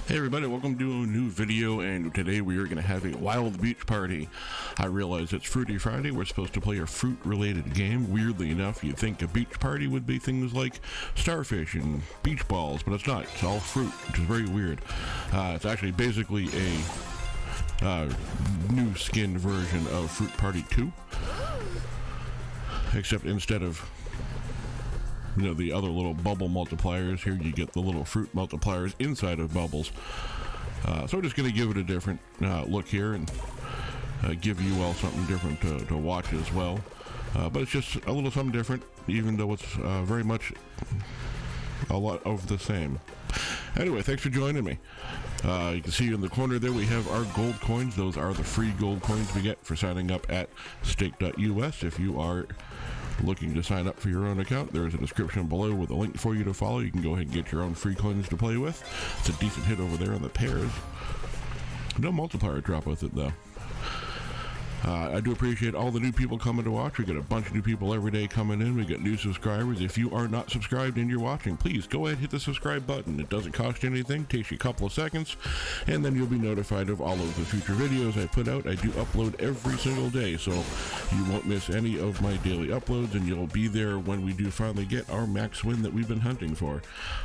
Hey everybody, welcome to a new video, and today we are going to have a wild beach party. I realize it's Fruity Friday, we're supposed to play a fruit related game. Weirdly enough, you'd think a beach party would be things like starfish and beach balls, but it's not. It's all fruit, which is very weird. It's actually basically a new skin version of Fruit Party 2, except instead of the other little bubble multipliers, here you get the little fruit multipliers inside of bubbles. So we're just going to give it a different look here and give you all something different to watch as well. But it's just a little something different, even though it's very much a lot of the same. Anyway, thanks for joining me. You can see in the corner there we have our gold coins. Those are the free gold coins we get for signing up at stake.us. If you are looking to sign up for your own account, there is a description below with a link for you to follow. You can go ahead and get your own free coins to play with. It's a decent hit over there on the pairs. No multiplier drop with it though. I do appreciate all the new people coming to watch. We get a bunch of new people every day coming in. We get new subscribers. If you are not subscribed and you're watching, please go ahead and hit the subscribe button. It doesn't cost you anything, takes you a couple of seconds, and then you'll be notified of all of the future videos I put out. I do upload every single day, so you won't miss any of my daily uploads, and you'll be there when we do finally get our max win that we've been hunting for.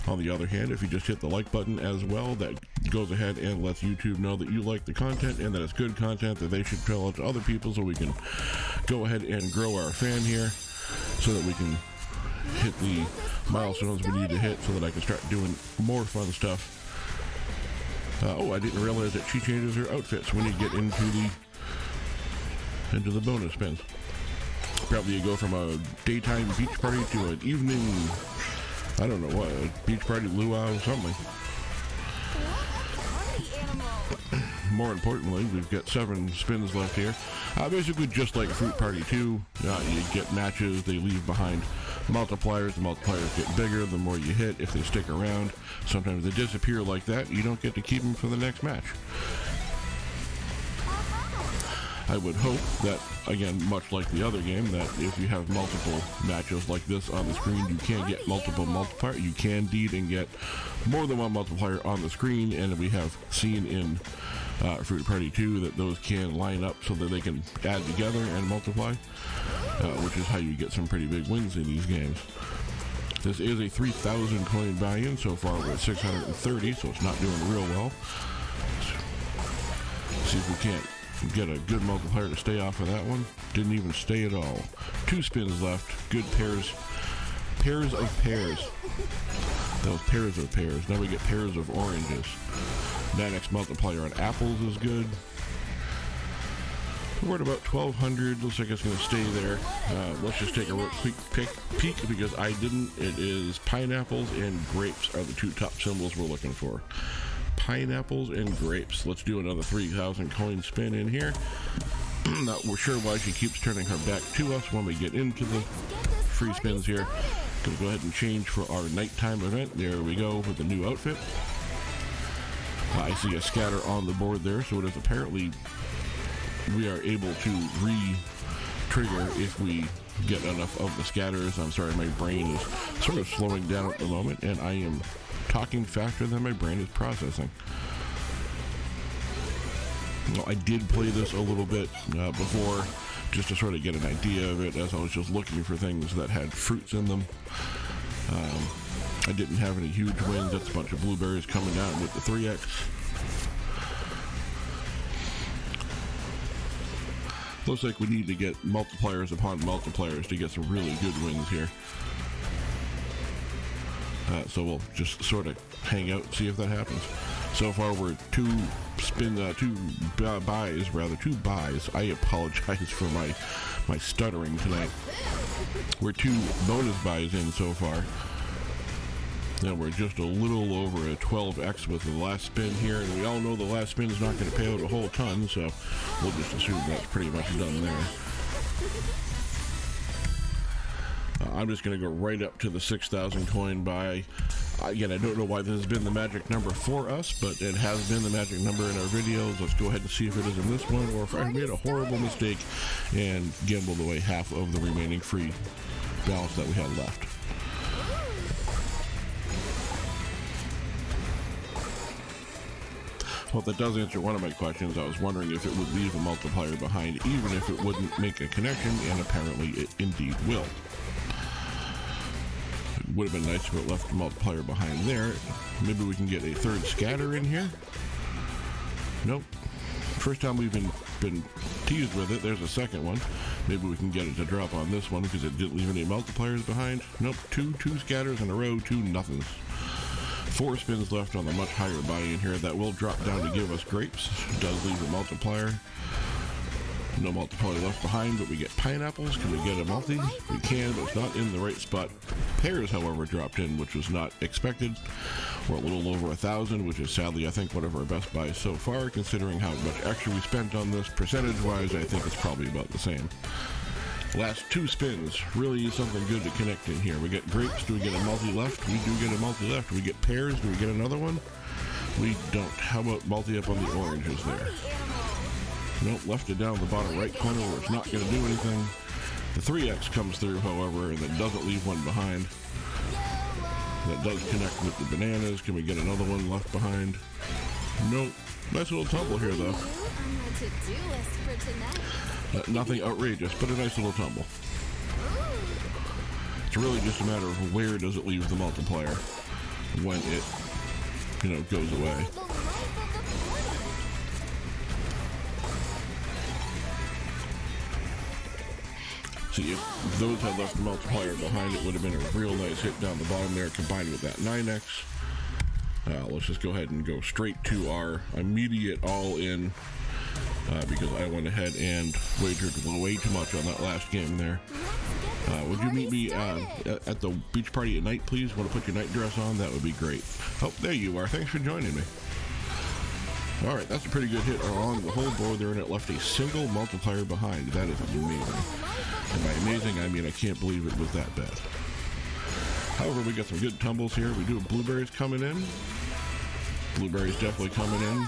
On the other hand, if you just hit the like button as well, that goes ahead and lets YouTube know that you like the content and that it's good content that they should tell it to other people, so we can go ahead and grow our fan here so that we can hit the milestones we need to hit so that I can start doing more fun stuff. I didn't realize that she changes her outfits when you get into the bonus spins. Probably you go from a daytime beach party to an evening, I don't know what, a beach party luau or something. More importantly, we've got 7 spins left here. Basically just like Fruit Party 2, you get matches, they leave behind multipliers. The multipliers get bigger the more you hit if they stick around. Sometimes they disappear like that. You don't get to keep them for the next match. I would hope that, again, much like the other game, that if you have multiple matches like this on the screen, you can get multiple multipliers. You can indeed and get more than one multiplier on the screen, and we have seen in Fruit Party 2 that those can line up so that they can add together and multiply, which is how you get some pretty big wins in these games. This is a 3,000 coin buy-in. So far we're at 630, so it's not doing real well. Let's see if we can't get a good multiplier to stay off of that one. Didn't even stay at all. 2 spins left. Good pairs. Pairs of pairs. Those pairs of pairs. Now we get pairs of oranges. 9x multiplier on apples is good. We're at about 1,200. Looks like it's going to stay there. Let's just take a real quick peek because I didn't. It is pineapples and grapes are the 2 top symbols we're looking for. Pineapples and grapes. Let's do another 3,000 coin spin in here. Not we're sure why she keeps turning her back to us when we get into the free spins here. Gonna go ahead and change for our nighttime event. There we go with the new outfit. I see a scatter on the board there, so it is apparently we are able to re-trigger if we get enough of the scatters. I'm sorry, my brain is sort of slowing down at the moment, and I am talking faster than my brain is processing. Well, I did play this a little bit before, just to sort of get an idea of it, as I was just looking for things that had fruits in them. I didn't have any huge wins. That's a bunch of blueberries coming down with the 3x. Looks like we need to get multipliers upon multipliers to get some really good wins here. So we'll just sort of hang out and see if that happens. So far we're 2 buys. I apologize for my stuttering tonight. We're 2 bonus buys in so far. Now we're just a little over a 12x with the last spin here, and we all know the last spin is not going to pay out a whole ton, so we'll just assume that's pretty much done there. I'm just going to go right up to the 6,000 coin buy. Again, I don't know why this has been the magic number for us, but it has been the magic number in our videos. Let's go ahead and see if it is in this one, or if I made a horrible mistake and gambled away half of the remaining free balance that we had left. Well, that does answer one of my questions. I was wondering if it would leave a multiplier behind, even if it wouldn't make a connection, and apparently it indeed will. It would have been nice if it left a multiplier behind there. Maybe we can get a third scatter in here. Nope. First time we've been teased with it. There's a second one. Maybe we can get it to drop on this one because it didn't leave any multipliers behind. Nope. Two scatters in a row, 2 nothings. 4 spins left on the much higher buy-in here. That will drop down to give us grapes. Does leave a multiplier. No multiplier left behind, but we get pineapples. Can we get a multi? We can, but it's not in the right spot. Pears, however, dropped in, which was not expected. We're a little over 1,000, which is sadly, I think, one of our best buys so far, considering how much extra we spent on this. Percentage-wise, I think it's probably about the same. Last 2 spins, really something good to connect in here. We get grapes, do we get a multi left? We do get a multi left. Do we get pears, do we get another one? We don't. How about multi up on the oranges there? Nope, left it down the bottom right corner where it's not going to do anything. The 3X comes through, however, and it doesn't leave one behind. That does connect with the bananas. Can we get another one left behind? Nope. Nice little tumble here, though. Nothing outrageous, but a nice little tumble. It's really just a matter of where does it leave the multiplier when it, goes away. See, if those had left the multiplier behind, it would have been a real nice hit down the bottom there, combined with that 9X. Let's just go ahead and go straight to our immediate all-in, because I went ahead and wagered way too much on that last game there. Would you meet me at the beach party at night, please? Want to put your night dress on? That would be great. Oh, there you are. Thanks for joining me. All right, that's a pretty good hit along the whole board there, and it left a single multiplier behind. That is amazing. And by amazing, I mean I can't believe it was that bad. However, we got some good tumbles here. We do have blueberries coming in. Blueberries definitely coming in.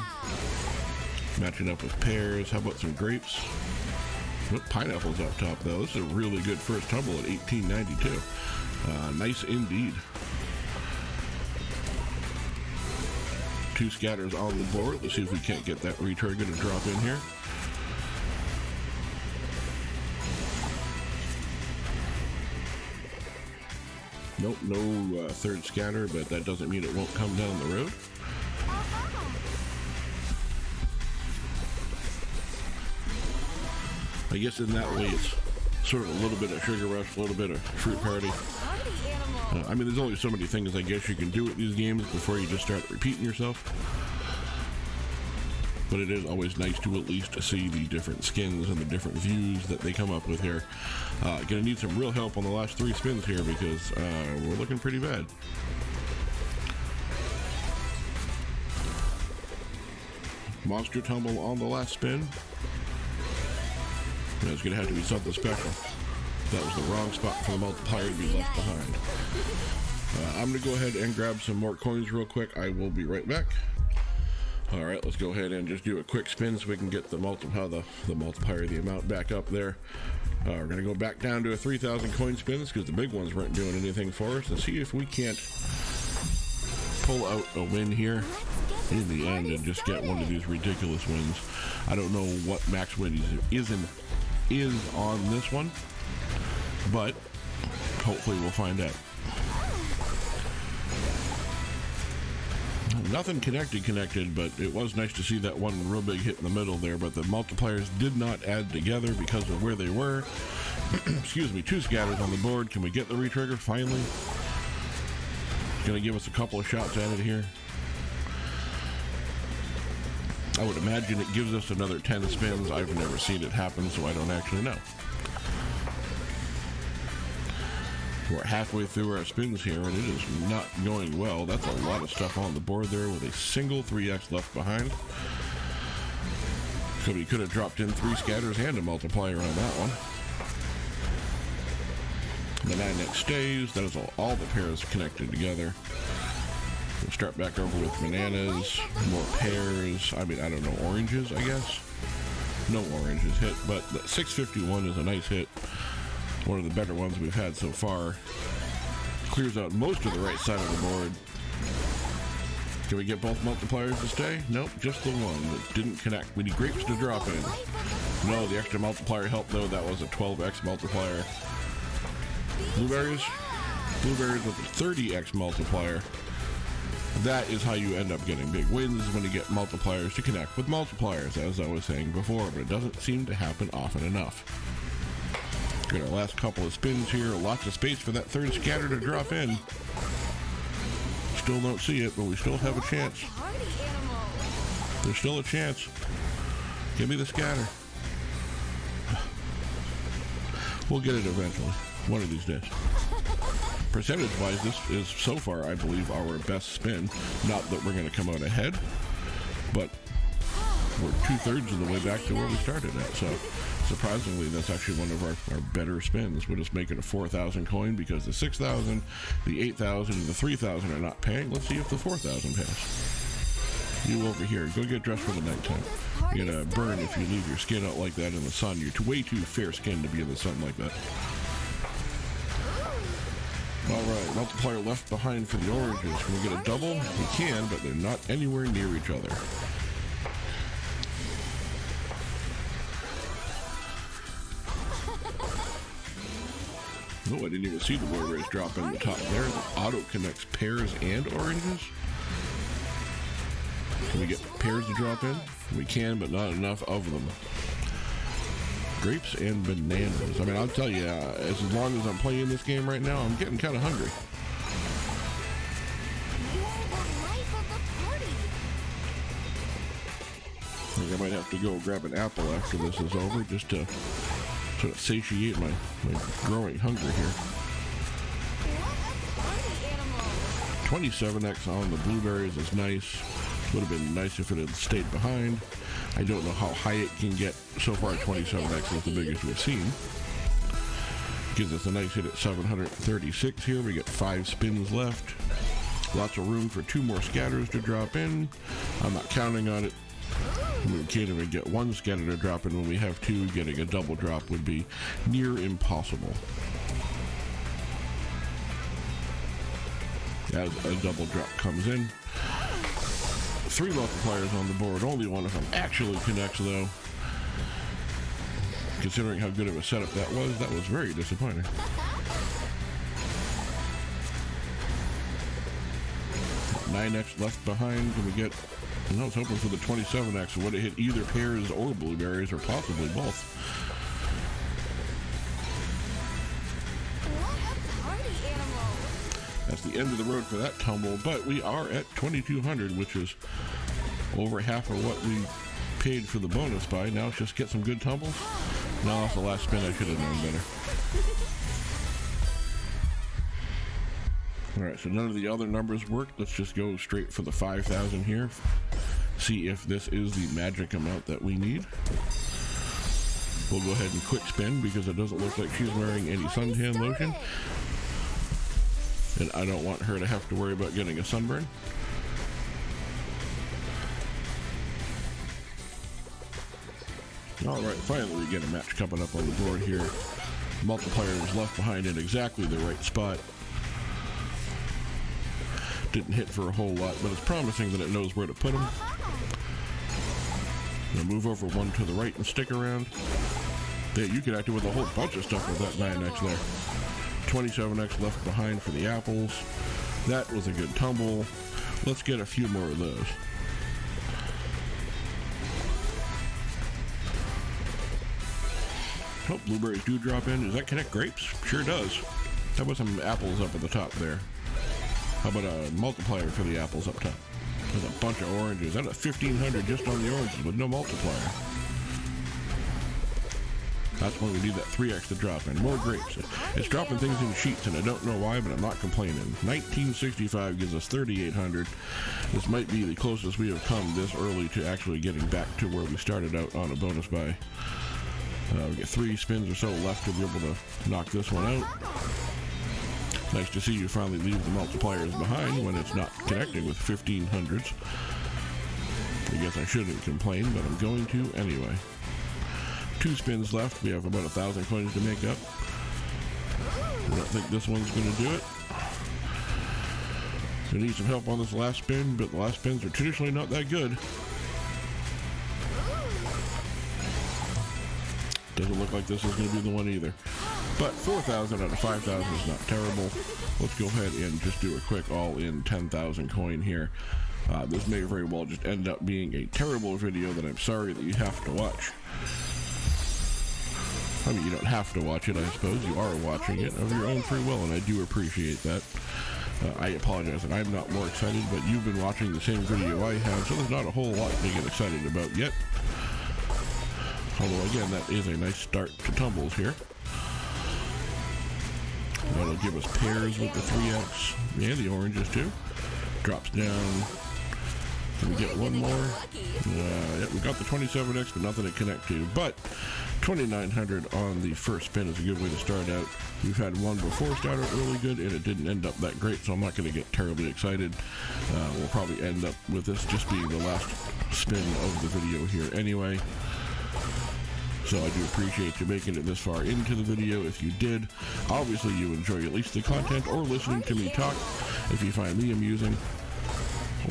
Matching up with pears. How about some grapes? Oh, pineapples up top, though. This is a really good first tumble at 1892. Nice indeed. 2 scatters on the board. Let's see if we can't get that retrigger to drop in here. Nope, no third scatter, but that doesn't mean it won't come down the road. I guess in that way it's sort of a little bit of sugar rush, a little bit of fruit party. I mean, there's only so many things I guess you can do at these games before you just start repeating yourself. But it is always nice to at least see the different skins and the different views that they come up with here. Gonna need some real help on the last 3 spins here because we're looking pretty bad. Monster tumble on the last spin. It's gonna have to be something special. That was the wrong spot for the multiplier to be left behind. I'm going to go ahead and grab some more coins real quick. I will be right back. All right, let's go ahead and just do a quick spin so we can get the multiplier, the amount back up there. We're going to go back down to a 3,000 coin spins because the big ones weren't doing anything for us, and see if we can't pull out a win here in the end and just get one of these ridiculous wins. I don't know what max win is on this one, but hopefully we'll find out. Nothing connected, but it was nice to see that one real big hit in the middle there, but the multipliers did not add together because of where they were. Excuse me, 2 scatters on the board. Can we get the retrigger finally? Gonna give us a couple of shots at it here. I would imagine it gives us another 10 spins. I've never seen it happen, so I don't actually know. We're halfway through our spins here, and it is not going well. That's a lot of stuff on the board there with a single 3X left behind. So we could have dropped in 3 scatters and a multiplier on that one. The 9X stays. That is all the pairs connected together. We'll start back over with bananas, more pears. I mean, I don't know, oranges, I guess. No oranges hit, but the 651 is a nice hit. One of the better ones we've had so far. Clears out most of the right side of the board. Can we get both multipliers to stay? Nope, just the one that didn't connect. We need grapes to drop in. No, the extra multiplier helped though. That was a 12x multiplier. Blueberries with a 30x multiplier. That is how you end up getting big wins, is when you get multipliers to connect with multipliers, as I was saying before, but it doesn't seem to happen often enough. Got our last couple of spins here. Lots of space for that third scatter to drop in. Still don't see it, but we still have a chance. There's still a chance. Give me the scatter. We'll get it eventually, one of these days. Percentage-wise, this is so far, I believe, our best spin. Not that we're going to come out ahead, but we're 2/3 of the way back to where we started at. So, surprisingly, that's actually one of our better spins. We'll just make it a 4,000 coin because the 6,000, the 8,000, and the 3,000 are not paying. Let's see if the 4,000 pays. You over here, go get dressed for the nighttime. You're gonna burn if you leave your skin out like that in the sun. You're way too fair-skinned to be in the sun like that. Alright, multiplier left behind for the oranges. Can we get a double? We can, but they're not anywhere near each other. Oh, I didn't even see the blueberries drop in the top there. The auto connects pears and oranges. Can we get pears to drop in? We can, but not enough of them. Grapes and bananas. I mean, I'll tell you, as long as I'm playing this game right now, I'm getting kind of hungry. I think I might have to go grab an apple after this is over, just to sort of satiate my growing hunger here. 27x on the blueberries is nice. Would have been nice if it had stayed behind. I don't know how high it can get. So far, 27x is the biggest we've seen. Gives us a nice hit at 736 here. We get 5 spins left. Lots of room for 2 more scatters to drop in. I'm not counting on it. We can't even get 1 scatter to drop in when we have 2. Getting a double drop would be near impossible. As a double drop comes in. 3 multipliers on the board. Only one of them actually connects, though. Considering how good of a setup that was very disappointing. 9x left behind. Can we get... I was hoping for the 27x. Would have hit either pears or blueberries, or possibly both. That's the end of the road for that tumble, but we are at 2,200, which is over half of what we paid for the bonus buy. Now let's just get some good tumbles. No, that's the last spin. I should have known better. Alright, so none of the other numbers worked. Let's just go straight for the 5,000 here. See if this is the magic amount that we need. We'll go ahead and quick spin because it doesn't look like she's wearing any suntan lotion. And I don't want her to have to worry about getting a sunburn. Alright, finally we get a match coming up on the board here. Multiplier is left behind in exactly the right spot. Didn't hit for a whole lot, but it's promising that it knows where to put them. Now move over 1 to the right and stick around. Yeah, you could actually with a whole bunch of stuff with that 9x there. 27x left behind for the apples. That was a good tumble. Let's get a few more of those. Oh, blueberries do drop in. Does that connect grapes? Sure does. How about some apples up at the top there? How about a multiplier for the apples up top? There's a bunch of oranges. That's a 1,500 just on the oranges with no multiplier. That's when we need that 3x to drop in. More grapes. It's dropping things in sheets, and I don't know why, but I'm not complaining. 1965 gives us 3,800. This might be the closest we have come this early to actually getting back to where we started out on a bonus buy. We get 3 spins or so left to be able to knock this one out. Nice to see you finally leave the multipliers behind when it's not connecting with 1,500s. I guess I shouldn't complain, but I'm going to anyway. 2 spins left. We have about 1,000 coins to make up. I don't think this one's going to do it. Gonna need some help on this last spin, but the last spins are traditionally not that good. Doesn't look like this is going to be the one either. But 4,000 out of 5,000 is not terrible. Let's go ahead and just do a quick all-in 10,000 coin here. This may very well just end up being a terrible video that I'm sorry that you have to watch. I mean, you don't have to watch it, I suppose. You are watching it of your own free will, and I do appreciate that. I apologize that I'm not more excited, but you've been watching the same video I have, so there's not a whole lot to get excited about yet. Although, again, that is a nice start to tumbles here. That'll give us pairs with the 3X. Yeah, the oranges too. Drops down. Can we get one more? Yeah, we got the 27X, but nothing to connect to. But 2,900 on the first spin is a good way to start out. We've had one before start out really good, and it didn't end up that great, so I'm not going to get terribly excited. We'll probably end up with this just being the last spin of the video here anyway. So I do appreciate you making it this far into the video. If you did, obviously you enjoy at least the content or listening to me talk. If you find me amusing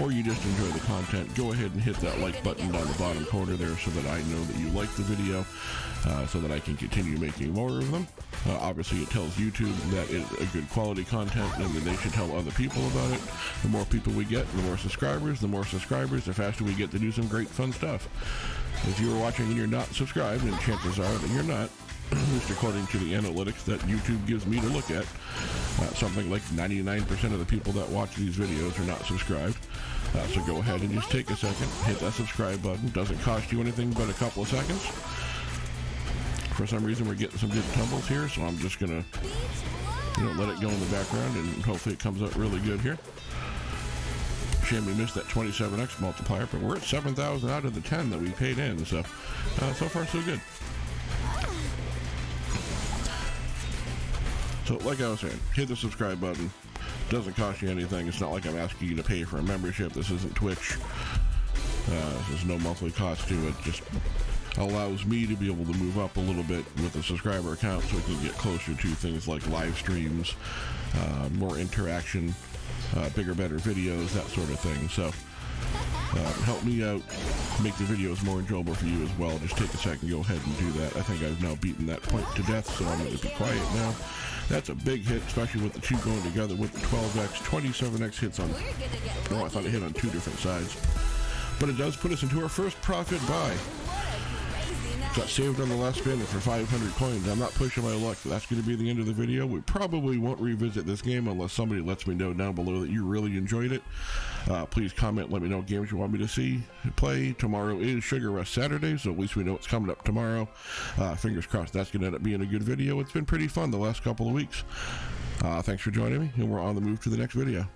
or you just enjoy the content, go ahead and hit that like button down the bottom corner there so that I know that you like the video, so that I can continue making more of them. Obviously it tells YouTube that it's a good quality content and that they should tell other people about it. The more people we get, the more subscribers, the faster we get to do some great fun stuff. If you're watching and you're not subscribed, and chances are that you're not, at least according to the analytics that YouTube gives me to look at, something like 99% of the people that watch these videos are not subscribed. So go ahead and just take a second, hit that subscribe button. Doesn't cost you anything but a couple of seconds. For some reason we're getting some good tumbles here, so I'm just gonna let it go in the background and hopefully it comes out really good here. Shame we missed that 27X multiplier, but we're at 7,000 out of the 10 that we paid in, so so far so good. So like I was saying, hit the subscribe button. Doesn't cost you anything. It's not like I'm asking you to pay for a membership. This isn't Twitch. There's no monthly cost to it. Just allows me to be able to move up a little bit with the subscriber account so we can get closer to things like live streams, more interaction, bigger, better videos, that sort of thing. So help me out, make the videos more enjoyable for you as well. Just take a second, go ahead and do that. I think I've now beaten that point to death, so I'm going to be quiet now. That's a big hit, especially with the two going together with the 12X. 27X hits on, oh, I thought it hit on two different sides. But it does put us into our first profit buy. Got saved on the last spin for 500 coins. I'm not pushing my luck. That's going to be the end of the video. We probably won't revisit this game unless somebody lets me know down below that you really enjoyed it. Please comment, let me know games you want me to see play. Tomorrow is Sugar Rush Saturday, so at least we know what's coming up tomorrow. Fingers crossed that's going to end up being a good video. It's been pretty fun the last couple of weeks. Thanks for joining me, and we're on the move to the next video.